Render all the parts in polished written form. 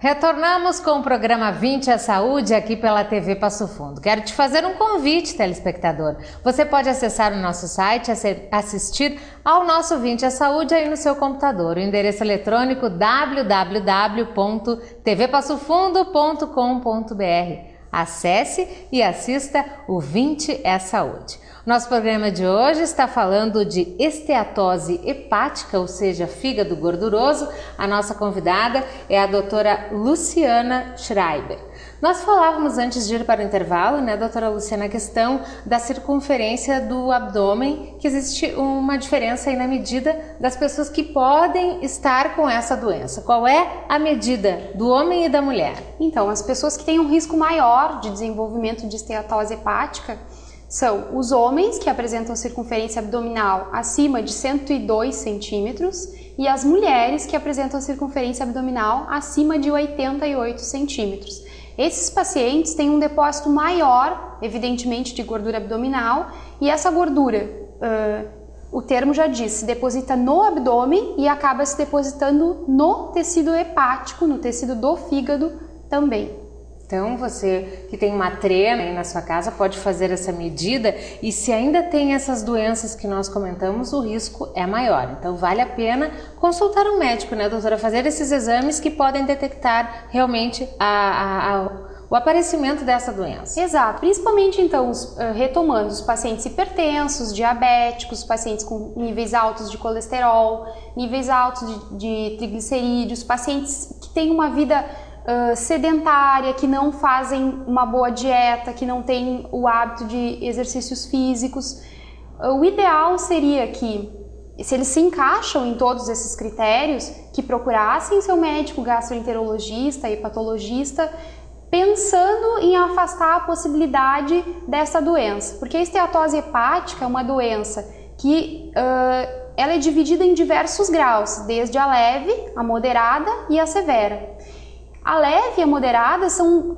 Retornamos com o programa 20 à Saúde aqui pela TV Passo Fundo. Quero te fazer um convite, telespectador. Você pode acessar o nosso site, assistir ao nosso 20 à Saúde aí no seu computador. O endereço eletrônico www.tvpassofundo.com.br. Acesse e assista o 20 é Saúde. Nosso programa de hoje está falando de esteatose hepática, ou seja, fígado gorduroso. A nossa convidada é a doutora Luciana Schreiber. Nós falávamos antes de ir para o intervalo, né, doutora Luciana, a questão da circunferência do abdômen, que existe uma diferença aí na medida das pessoas que podem estar com essa doença. Qual é a medida do homem e da mulher? Então, as pessoas que têm um risco maior de desenvolvimento de esteatose hepática são os homens, que apresentam circunferência abdominal acima de 102 centímetros, e as mulheres, que apresentam circunferência abdominal acima de 88 centímetros. Esses pacientes têm um depósito maior, evidentemente, de gordura abdominal, e essa gordura, o termo já diz, se deposita no abdômen e acaba se depositando no tecido hepático, no tecido do fígado também. Então, você que tem uma trena aí na sua casa pode fazer essa medida, e se ainda tem essas doenças que nós comentamos, o risco é maior. Então, vale a pena consultar um médico, né, doutora? Fazer esses exames que podem detectar realmente o aparecimento dessa doença. Exato, principalmente então, retomando os pacientes hipertensos, diabéticos, pacientes com níveis altos de colesterol, níveis altos de triglicerídeos, pacientes que têm uma vida sedentária, que não fazem uma boa dieta, que não têm o hábito de exercícios físicos. O ideal seria que, se eles se encaixam em todos esses critérios, que procurassem seu médico gastroenterologista e hepatologista, pensando em afastar a possibilidade dessa doença. Porque a esteatose hepática é uma doença que ela é dividida em diversos graus, desde a leve, a moderada e a severa. A leve e a moderada são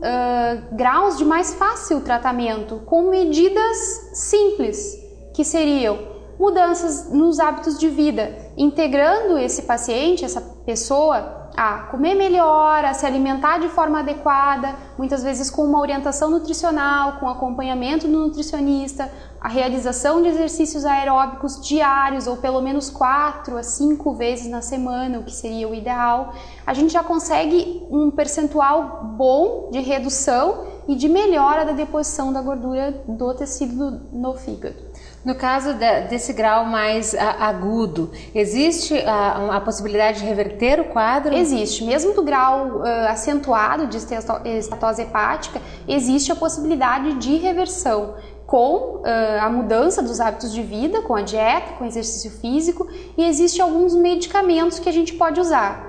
graus de mais fácil tratamento, com medidas simples, que seriam mudanças nos hábitos de vida, integrando esse paciente, essa pessoa, a comer melhor, a se alimentar de forma adequada, muitas vezes com uma orientação nutricional, com acompanhamento do nutricionista, a realização de exercícios aeróbicos diários, ou pelo menos 4 a 5 vezes na semana, o que seria o ideal. A gente já consegue um percentual bom de redução e de melhora da deposição da gordura do tecido no fígado. No caso desse grau mais agudo, existe a possibilidade de reverter o quadro? Existe. Mesmo do grau acentuado de esteatose hepática, existe a possibilidade de reversão com a mudança dos hábitos de vida, com a dieta, com o exercício físico, e existem alguns medicamentos que a gente pode usar.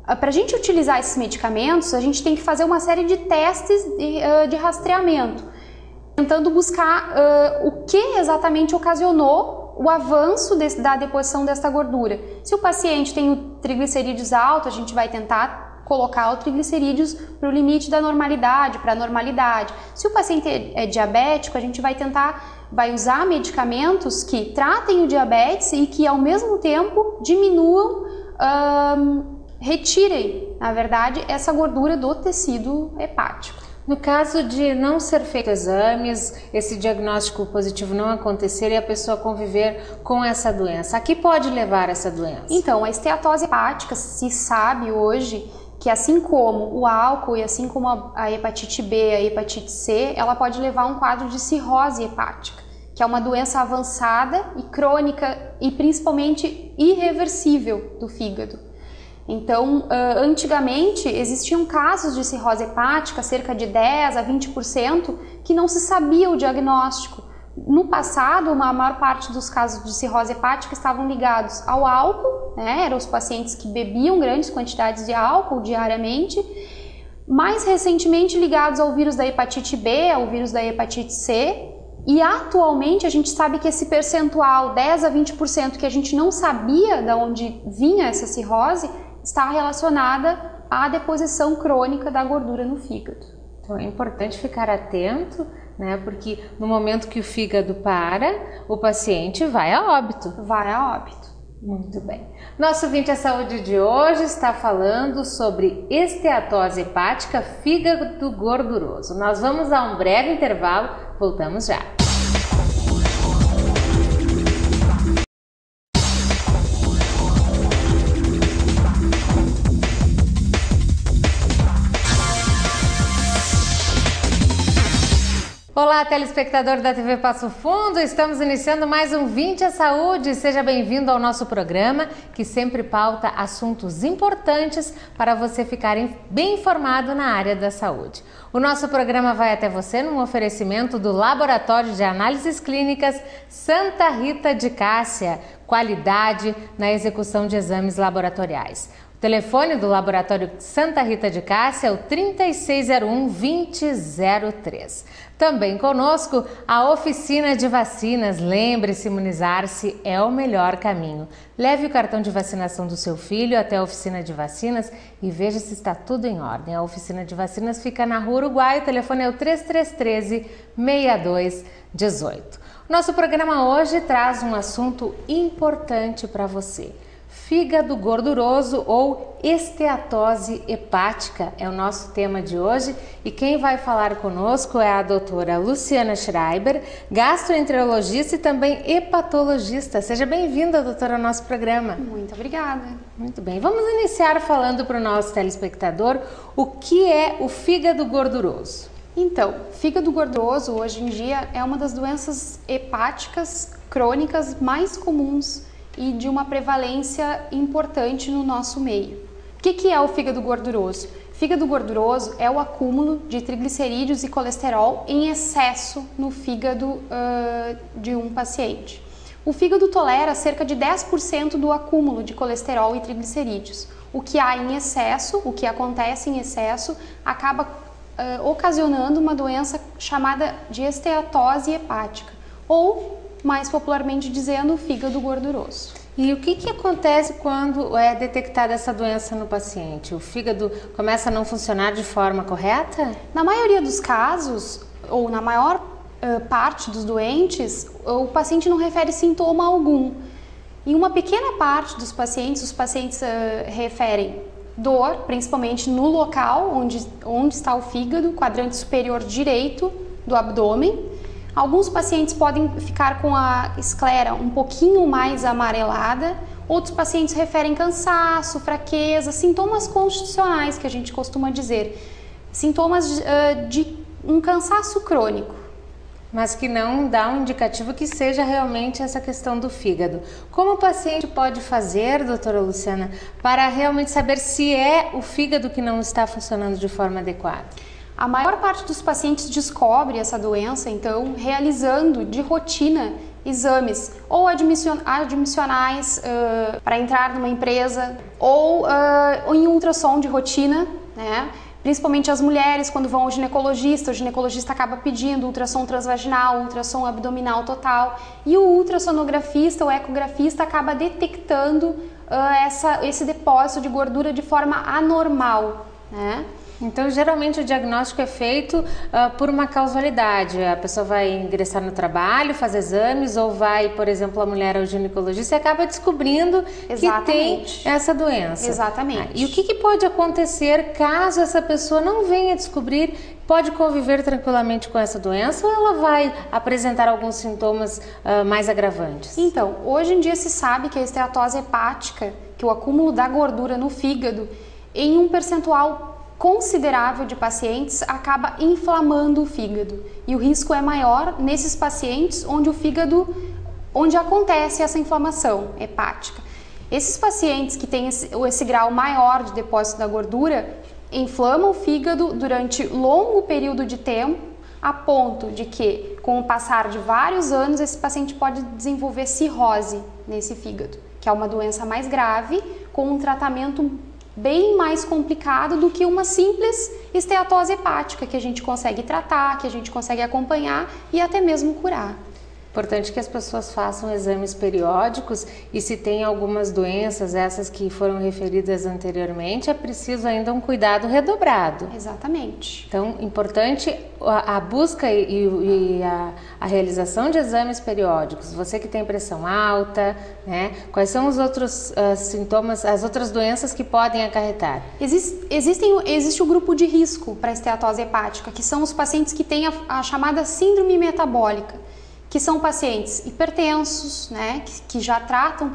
Para a gente utilizar esses medicamentos, a gente tem que fazer uma série de testes de rastreamento, tentando buscar o que exatamente ocasionou o avanço da deposição dessa gordura. Se o paciente tem o triglicerídeos alto, a gente vai tentar colocar o triglicerídeos para o limite da normalidade, para a normalidade. Se o paciente é diabético, a gente vai usar medicamentos que tratem o diabetes e que ao mesmo tempo diminuam, retirem, na verdade, essa gordura do tecido hepático. No caso de não ser feito exames, esse diagnóstico positivo não acontecer e a pessoa conviver com essa doença, a que pode levar essa doença? Então, a esteatose hepática, se sabe hoje que, assim como o álcool e assim como a hepatite B, a hepatite C, ela pode levar a um quadro de cirrose hepática, que é uma doença avançada e crônica e principalmente irreversível do fígado. Então, antigamente existiam casos de cirrose hepática, cerca de 10 a 20%, que não se sabia o diagnóstico. No passado, a maior parte dos casos de cirrose hepática estavam ligados ao álcool, né? Eram os pacientes que bebiam grandes quantidades de álcool diariamente, mais recentemente ligados ao vírus da hepatite B, ao vírus da hepatite C, e atualmente a gente sabe que esse percentual, 10 a 20%, que a gente não sabia de onde vinha essa cirrose, está relacionada à deposição crônica da gordura no fígado. Então é importante ficar atento, né? Porque no momento que o fígado para, o paciente vai a óbito. Vai a óbito. Muito bem. Nosso Vinte é Saúde de hoje está falando sobre esteatose hepática, fígado gorduroso. Nós vamos a um breve intervalo, voltamos já. Olá, telespectador da TV Passo Fundo, estamos iniciando mais um Vinte é Saúde. Seja bem-vindo ao nosso programa, que sempre pauta assuntos importantes para você ficar bem informado na área da saúde. O nosso programa vai até você num oferecimento do Laboratório de Análises Clínicas Santa Rita de Cássia, qualidade na execução de exames laboratoriais. O telefone do Laboratório Santa Rita de Cássia é o 3601-2003. Também conosco a oficina de vacinas. Lembre-se, imunizar-se é o melhor caminho. Leve o cartão de vacinação do seu filho até a oficina de vacinas e veja se está tudo em ordem. A oficina de vacinas fica na Rua Uruguai, o telefone é o 3313-6218. Nosso programa hoje traz um assunto importante para você. Fígado gorduroso ou esteatose hepática é o nosso tema de hoje e quem vai falar conosco é a doutora Luciana Schreiber, gastroenterologista e também hepatologista. Seja bem-vinda, doutora, ao nosso programa. Muito obrigada. Muito bem, vamos iniciar falando para o nosso telespectador o que é o fígado gorduroso. Então, fígado gorduroso hoje em dia é uma das doenças hepáticas crônicas mais comuns e de uma prevalência importante no nosso meio. O que é o fígado gorduroso? Fígado gorduroso é o acúmulo de triglicerídeos e colesterol em excesso no fígado de um paciente. O fígado tolera cerca de 10% do acúmulo de colesterol e triglicerídeos. O que há em excesso, o que acontece em excesso, acaba ocasionando uma doença chamada de esteatose hepática, ou mais popularmente dizendo, fígado gorduroso. E o que acontece quando é detectada essa doença no paciente? O fígado começa a não funcionar de forma correta? Na maioria dos casos, ou na maior parte dos doentes, o paciente não refere sintoma algum. Em uma pequena parte dos pacientes, os pacientes referem dor, principalmente no local onde está o fígado, quadrante superior direito do abdômen. Alguns pacientes podem ficar com a esclera um pouquinho mais amarelada, outros pacientes referem cansaço, fraqueza, sintomas constitucionais que a gente costuma dizer, sintomas de um cansaço crônico. Mas que não dá um indicativo que seja realmente essa questão do fígado. Como o paciente pode fazer, doutora Luciana, para realmente saber se é o fígado que não está funcionando de forma adequada? A maior parte dos pacientes descobre essa doença, então, realizando de rotina exames ou admissionais para entrar numa empresa ou em ultrassom de rotina, né? Principalmente as mulheres, quando vão ao ginecologista, o ginecologista acaba pedindo ultrassom transvaginal, ultrassom abdominal total, e o ultrassonografista, o ecografista, acaba detectando esse depósito de gordura de forma anormal, né? Então, geralmente o diagnóstico é feito por uma causalidade. A pessoa vai ingressar no trabalho, faz exames, ou vai, por exemplo, a mulher ao ginecologista e acaba descobrindo Exatamente. que tem essa doença. Exatamente. E o que pode acontecer caso essa pessoa não venha descobrir? Pode conviver tranquilamente com essa doença ou ela vai apresentar alguns sintomas mais agravantes? Então, hoje em dia se sabe que a esteatose hepática, que o acúmulo da gordura no fígado, em um percentual considerável de pacientes, acaba inflamando o fígado. E o risco é maior nesses pacientes onde acontece essa inflamação hepática. Esses pacientes que têm esse grau maior de depósito da gordura inflamam o fígado durante longo período de tempo, a ponto de que, com o passar de vários anos, esse paciente pode desenvolver cirrose nesse fígado, que é uma doença mais grave, com um tratamento bem mais complicado do que uma simples esteatose hepática, que a gente consegue tratar, que a gente consegue acompanhar e até mesmo curar. Importante que as pessoas façam exames periódicos e se tem algumas doenças, essas que foram referidas anteriormente, é preciso ainda um cuidado redobrado. Exatamente. Então, importante a busca e a realização de exames periódicos. Você que tem pressão alta, né? Quais são os outros sintomas, as outras doenças que podem acarretar? Existe o grupo de risco para a esteatose hepática, que são os pacientes que têm a chamada síndrome metabólica, que são pacientes hipertensos, né, que já tratam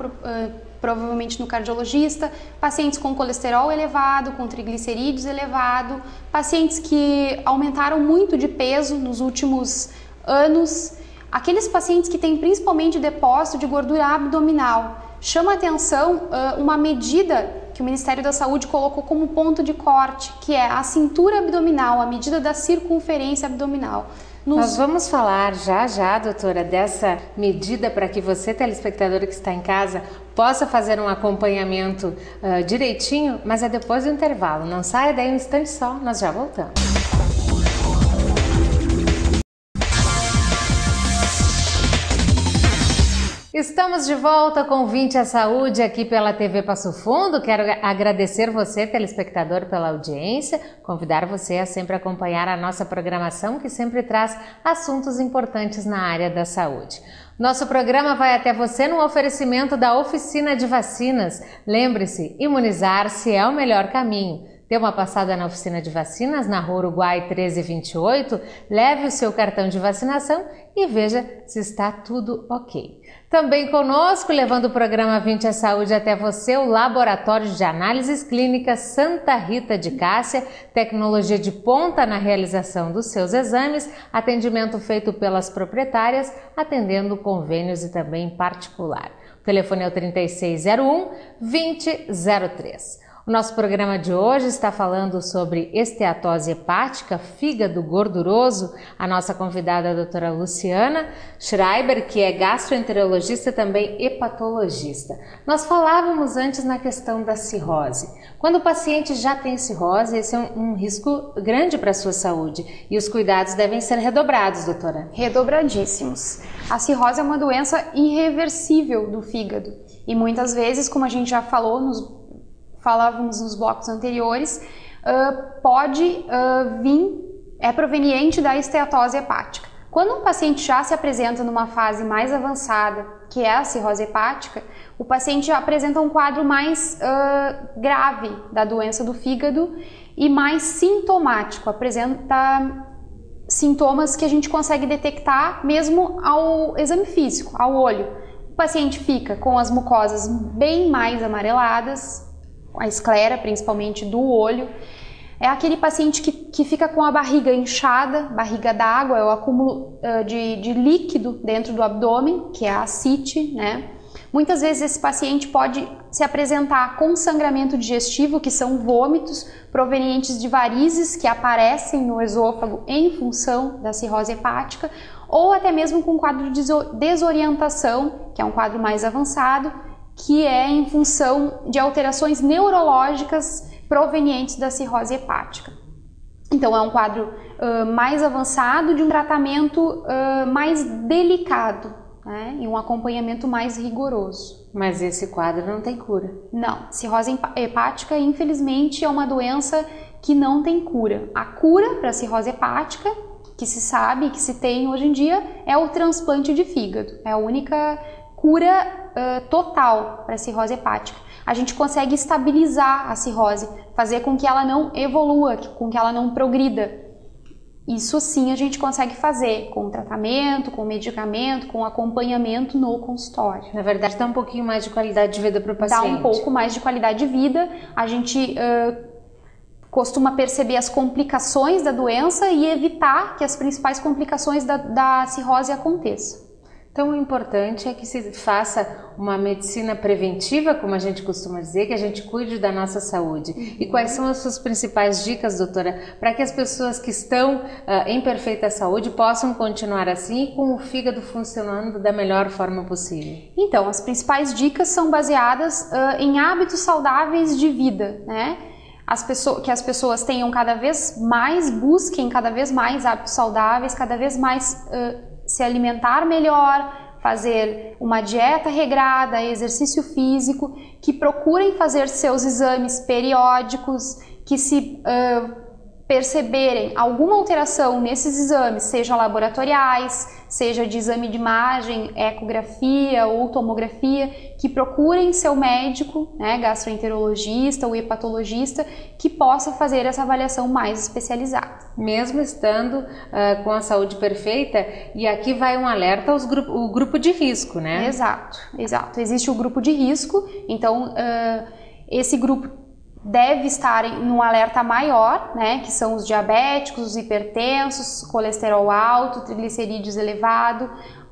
provavelmente no cardiologista, pacientes com colesterol elevado, com triglicerídeos elevado, pacientes que aumentaram muito de peso nos últimos anos, aqueles pacientes que têm principalmente depósito de gordura abdominal. Chama atenção uma medida que o Ministério da Saúde colocou como ponto de corte, que é a cintura abdominal, a medida da circunferência abdominal. Nós vamos falar já, doutora, dessa medida para que você, telespectador que está em casa, possa fazer um acompanhamento direitinho, mas é depois do intervalo. Não saia daí um instante só, nós já voltamos. Estamos de volta com o 20 à Saúde aqui pela TV Passo Fundo. Quero agradecer você, telespectador, pela audiência, convidar você a sempre acompanhar a nossa programação, que sempre traz assuntos importantes na área da saúde. Nosso programa vai até você no oferecimento da Oficina de Vacinas. Lembre-se, imunizar-se é o melhor caminho. Dê uma passada na oficina de vacinas, na Rua Uruguai 1328, leve o seu cartão de vacinação e veja se está tudo ok. Também conosco, levando o programa 20 à Saúde até você, o Laboratório de Análises Clínicas Santa Rita de Cássia, tecnologia de ponta na realização dos seus exames, atendimento feito pelas proprietárias, atendendo convênios e também particular. O telefone é o 3601-2003. O nosso programa de hoje está falando sobre esteatose hepática, fígado gorduroso. A nossa convidada é a doutora Luciana Schreiber, que é gastroenterologista e também hepatologista. Nós falávamos antes na questão da cirrose. Quando o paciente já tem cirrose, esse é um risco grande para a sua saúde e os cuidados devem ser redobrados, doutora. Redobradíssimos. A cirrose é uma doença irreversível do fígado e muitas vezes, como a gente já falávamos nos blocos anteriores, é proveniente da esteatose hepática. Quando um paciente já se apresenta numa fase mais avançada, que é a cirrose hepática, o paciente já apresenta um quadro mais grave da doença do fígado e mais sintomático, apresenta sintomas que a gente consegue detectar mesmo ao exame físico, ao olho. O paciente fica com as mucosas bem mais amareladas, a esclera, principalmente do olho. É aquele paciente que fica com a barriga inchada, barriga d'água, é o acúmulo de líquido dentro do abdômen, que é a ascite, né? Muitas vezes esse paciente pode se apresentar com sangramento digestivo, que são vômitos provenientes de varizes que aparecem no esôfago em função da cirrose hepática, ou até mesmo com quadro de desorientação, que é um quadro mais avançado, que é em função de alterações neurológicas provenientes da cirrose hepática. Então é um quadro mais avançado, de um tratamento mais delicado, né? E um acompanhamento mais rigoroso. Mas esse quadro não tem cura? Não, cirrose hepática infelizmente é uma doença que não tem cura. A cura para a cirrose hepática, que se sabe, que se tem hoje em dia, é o transplante de fígado. É a única cura total para a cirrose hepática. A gente consegue estabilizar a cirrose, fazer com que ela não evolua, com que ela não progrida. Isso sim a gente consegue fazer com tratamento, com medicamento, com acompanhamento no consultório. Na verdade, dá um pouquinho mais de qualidade de vida para o paciente. Dá um pouco mais de qualidade de vida. A gente costuma perceber as complicações da doença e evitar que as principais complicações da cirrose aconteçam. Então, o importante é que se faça uma medicina preventiva, como a gente costuma dizer, que a gente cuide da nossa saúde. E quais são as suas principais dicas, doutora, para que as pessoas que estão em perfeita saúde possam continuar assim e com o fígado funcionando da melhor forma possível? Então, as principais dicas são baseadas em hábitos saudáveis de vida, né? Que as pessoas tenham cada vez mais, busquem cada vez mais hábitos saudáveis, cada vez mais se alimentar melhor, fazer uma dieta regrada, exercício físico, que procurem fazer seus exames periódicos, que se perceberem alguma alteração nesses exames, seja laboratoriais, seja de exame de imagem, ecografia ou tomografia, que procurem seu médico, né, gastroenterologista ou hepatologista, que possa fazer essa avaliação mais especializada. Mesmo estando com a saúde perfeita, e aqui vai um alerta aos o grupo de risco, né? Exato, exato. Existe o grupo de risco, então esse grupo deve estar em um alerta maior, né, que são os diabéticos, os hipertensos, colesterol alto, triglicerídeos elevado,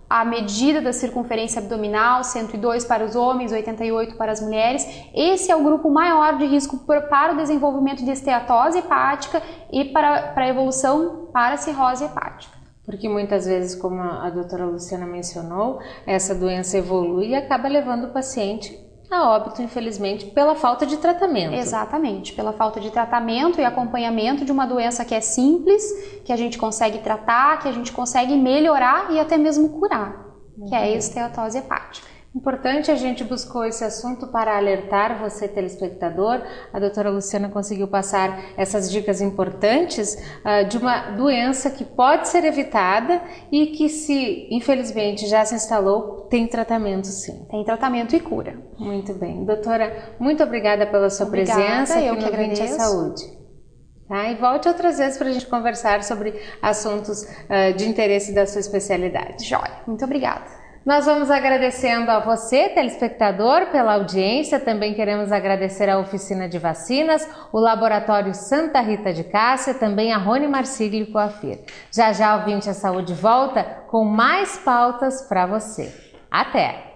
a medida da circunferência abdominal, 102 para os homens, 88 para as mulheres. Esse é o grupo maior de risco para o desenvolvimento de esteatose hepática e para a evolução para a cirrose hepática. Porque muitas vezes, como a doutora Luciana mencionou, essa doença evolui e acaba levando o paciente a óbito, infelizmente, pela falta de tratamento. Exatamente, pela falta de tratamento e acompanhamento de uma doença que é simples, que a gente consegue tratar, que a gente consegue melhorar e até mesmo curar, que é a esteatose hepática. Importante, a gente buscou esse assunto para alertar você, telespectador. A doutora Luciana conseguiu passar essas dicas importantes de uma doença que pode ser evitada e que, se infelizmente já se instalou, tem tratamento sim. Tem tratamento e cura. Muito bem. Doutora, muito obrigada pela sua presença aqui no 20 é Saúde. Tá? E volte outras vezes para a gente conversar sobre assuntos de interesse da sua especialidade. Joia. Muito obrigada. Nós vamos agradecendo a você, telespectador, pela audiência. Também queremos agradecer a Oficina de Vacinas, o Laboratório Santa Rita de Cássia, também a Rony Marsiglio e Coafir. Já já o 20 é Saúde volta com mais pautas para você. Até!